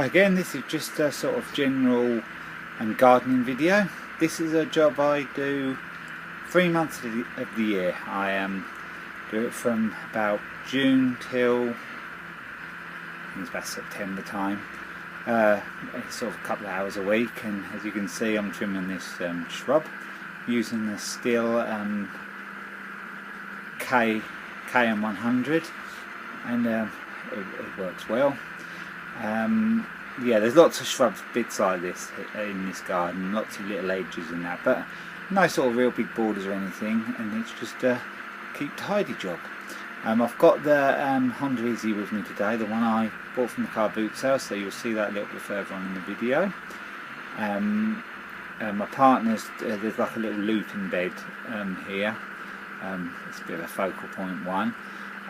Hi again, this is just a sort of general gardening video. This is a job I do 3 months of the year. I do it from about June till I think it's about September time. It's sort of a couple of hours a week, and as you can see I'm trimming this shrub using the Stihl Km100, and it works well. Yeah, there's lots of shrubs, bits like this in this garden, lots of little edges and that, but no sort of real big borders or anything, and it's just a keep tidy job. I've got the Honda Easy with me today, the one I bought from the car boot sale, so you'll see that a little bit further on in the video. My partner's, there's like a little looping bed here. It's a bit of a focal point one.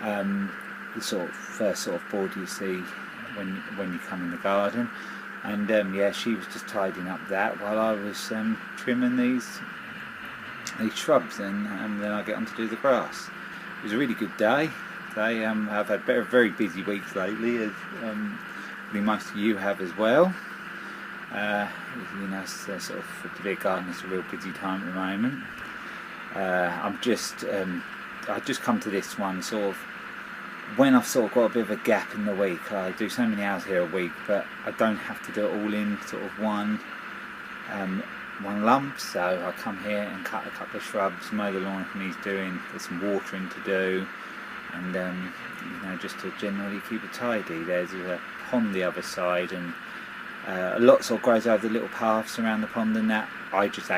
The first sort of board you see when you come in the garden, and yeah, she was just tidying up that while I was trimming these shrubs, and then I get on to do the grass. It was a really good day. I've had very busy weeks lately, as probably most of you have as well. You know, it's sort of, to be a gardener, it's a real busy time at the moment. I just come to this one sort of when I've sort of got a bit of a gap in the week. I do so many hours here a week, but I don't have to do it all in sort of one lump, so I come here and cut a couple of shrubs, mow the lawn if needs doing, there's some watering to do, and you know, just to generally keep it tidy. There's a pond the other side, and a lot sort of grows over the little paths around the pond, and that I just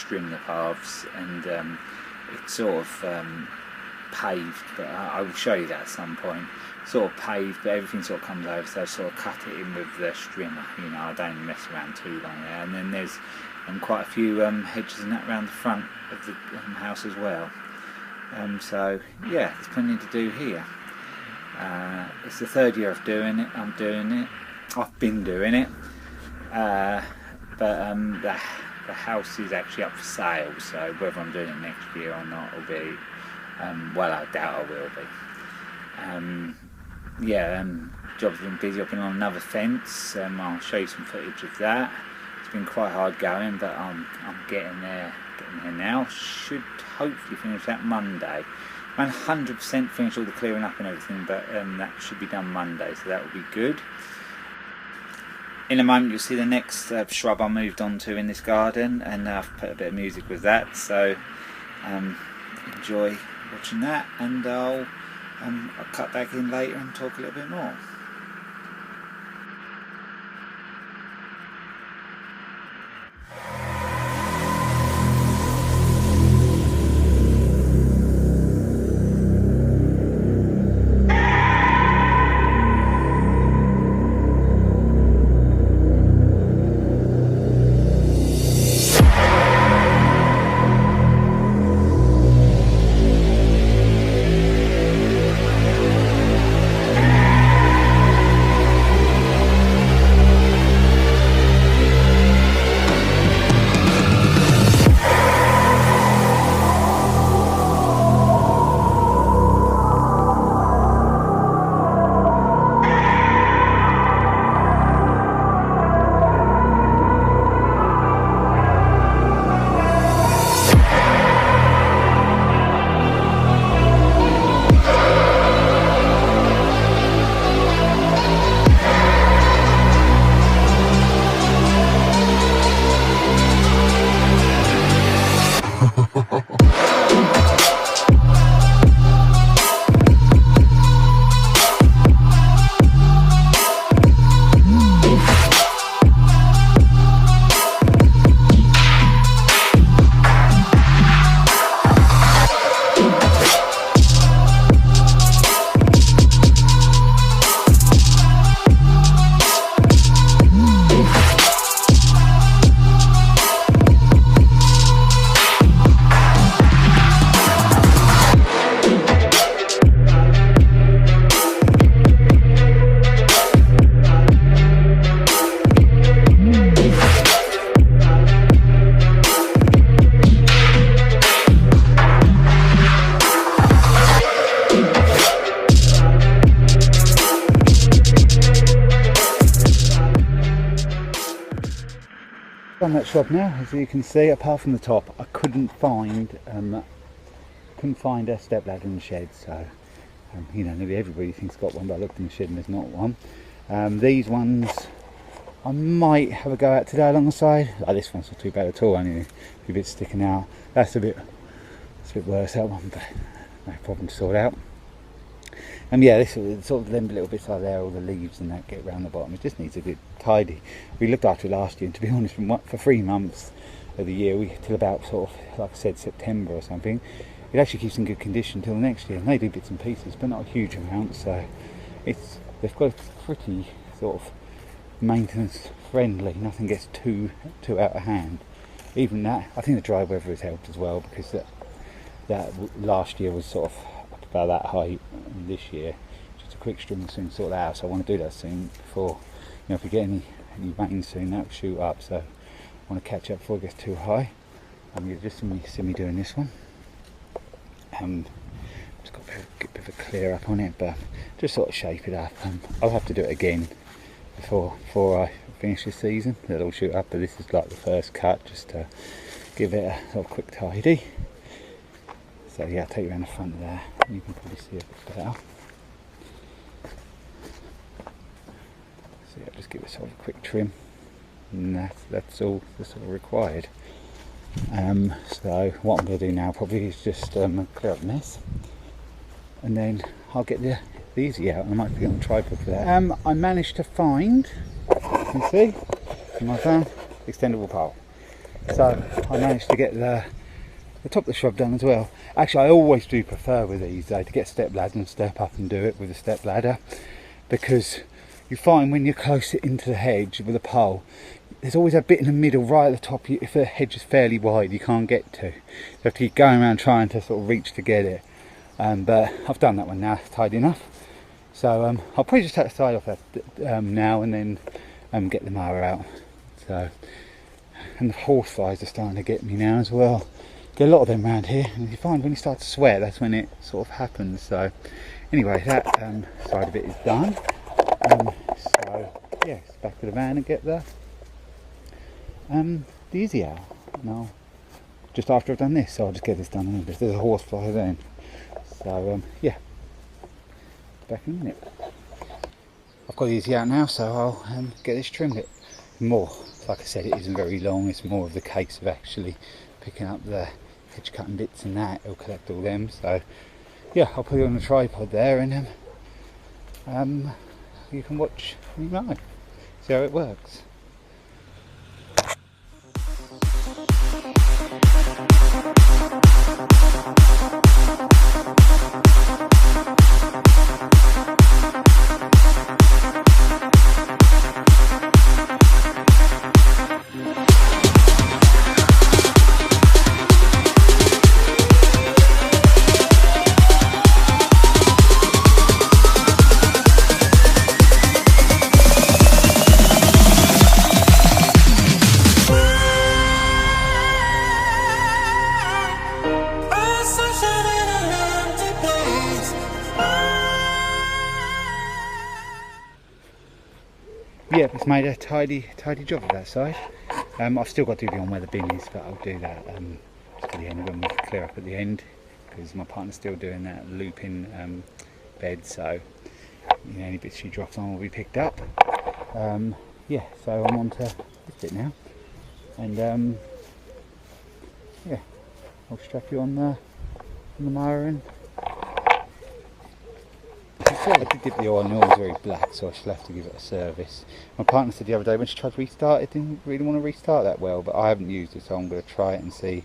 trim the paths, and it's sort of paved, but I will show you that at some point. Sort of paved, but everything sort of comes over, so I sort of cut it in with the strimmer. You know, I don't mess around too long there. And then there's quite a few hedges and that around the front of the house as well. So yeah, there's plenty to do here. It's the third year of doing it. I've been doing it, but the house is actually up for sale, so whether I'm doing it next year or not will be, well, I doubt I will be. Yeah, job's been busy. I've been on another fence. I'll show you some footage of that. It's been quite hard going, but I'm getting there now. Should hopefully finish that Monday. I'm 100% finish all the clearing up and everything, but that should be done Monday, so that will be good. In a moment you'll see the next shrub I moved on to in this garden, and I've put a bit of music with that, so enjoy watching that, and I'll cut back in later and talk a little bit more. done that shrub now, as you can see. Apart from the top, I couldn't find a step ladder in the shed. So you know, nearly everybody thinks got one, but I looked in the shed and there's not one. These ones I might have a go at today along the side. Oh, this one's not too bad at all, only a few bits sticking out. That's a bit worse, that one, but no problem to sort out. Yeah, this sort of them little bits like there, all the leaves and that get round the bottom. It just needs a good tidy. We looked after it last year, and to be honest, for 3 months of the year, till about sort of, like I said, September or something, it actually keeps in good condition till next year. And they do bits and pieces, but not a huge amount. So they've got a pretty sort of maintenance friendly. Nothing gets too out of hand. Even that, I think the dry weather has helped as well, because that last year was sort of about that height, and this year just a quick string will soon sort that out. So I want to do that soon before, you know, if we get any rain soon, that will shoot up. So I want to catch up before it gets too high. You just see me doing this one. Just got a bit of a clear up on it, but just sort of shape it up. I'll have to do it again before I finish this season. It'll shoot up, but this is like the first cut, just to give it a sort of quick tidy. So yeah, I'll take you around the front of there. You can probably see it better. So yeah, just give it sort of a quick trim, and that's all that's sort of required. So what I'm going to do now probably is just clear up the mess, and then I'll get the easy out, and I might put it on the tripod for that. I managed to find, you can see, in my van, extendable pole. So I managed to get the top of the shrub done as well. Actually, I always do prefer with these to get step ladder and step up and do it with a step ladder, because you find when you're closer into the hedge with a pole, there's always a bit in the middle right at the top. If the hedge is fairly wide, you can't get to. You have to keep going around trying to sort of reach to get it. But I've done that one now, tidy enough. So I'll probably just take the side off that now, and then get the mower out. So, and the horseflies are starting to get me now as well. Get a lot of them around here, and you find when you start to sweat, that's when it sort of happens. So anyway, that side of it is done. So yes, back to the van and get the easy out. Now, just after I've done this, so I'll just get this done. And there's a horsefly then. So yeah, back in a minute. I've got the easy out now, so I'll get this trimmed it more. Like I said, it isn't very long. It's more of the case of actually picking up the hedge cutting bits and that. It'll collect all them. So yeah, I'll put it on the tripod there, and you can watch me live, see how it works. Yeah, it's made a tidy job of that side. I've still got to do the on where the bin is, but I'll do that just at the end when we clear up at the end, because my partner's still doing that looping bed, so you know, any bits she drops on will be picked up. Yeah, so I'm on to this bit now, and yeah, I'll strap you on the mower in. I did dip the oil, and the oil's very black, so I shall have to give it a service. My partner said the other day when she tried to restart, it didn't really want to restart that well, but I haven't used it, so I'm going to try it and see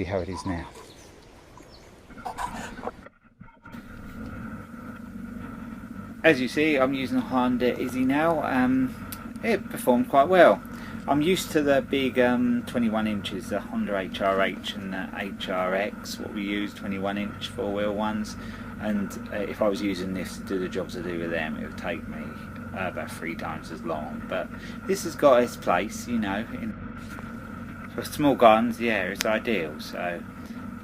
how it is now. As you see, I'm using a Honda Izzy now. It performed quite well. I'm used to the big 21 inches, the Honda HRH and the HRX, what we use, 21 inch four-wheel ones. And if I was using this to do the jobs I do with them, it would take me about 3 times as long. But this has got its place, you know. For small gardens, yeah, it's ideal. So,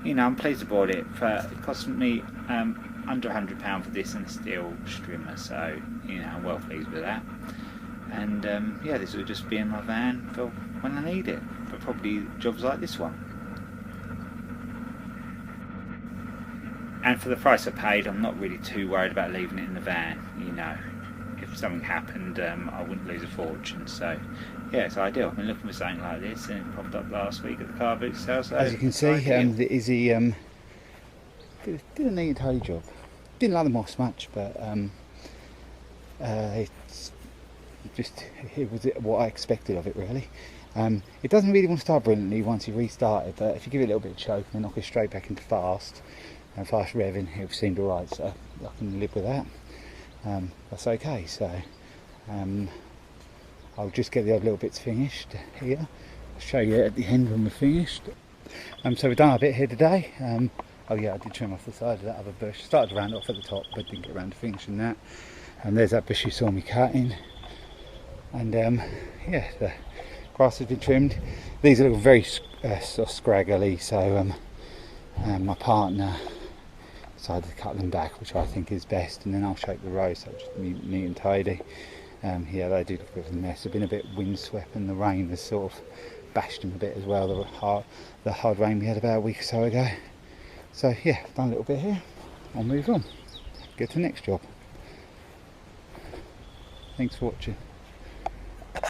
you know, I'm pleased about it. It cost me under £100 for this and a Stihl strimmer, so, you know, I'm well pleased with that. And yeah, this will just be in my van for when I need it, for probably jobs like this one. And for the price I paid, I'm not really too worried about leaving it in the van. You know, if something happened, I wouldn't lose a fortune. So yeah, it's ideal. I've been looking for something like this, and it popped up last week at the car boot sale. So as you can see, the Izzy did a neat and tidy job. Didn't like the moss much, but it was what I expected of it, really. It doesn't really want to start brilliantly once you restart it, but if you give it a little bit of choke and knock it straight back into fast revving, it seemed alright, so I can live with that. That's okay. So I'll just get the odd little bits finished here. I'll show you at the end when we're finished. So we've done a bit here today. Oh yeah, I did trim off the side of that other bush. Started to round it off at the top, but didn't get around to finishing that. And there's that bush you saw me cutting. And yeah, the grass has been trimmed. These are very sort of scraggly, so my partner decided to cut them back, which I think is best, and then I'll shape the row so it's just neat and tidy. Yeah, they do look a bit of a mess. They've been a bit windswept, and the rain has sort of bashed them a bit as well. The hard rain we had about a week or so ago. So yeah, done a little bit here. I'll move on. Get to the next job. Thanks for watching.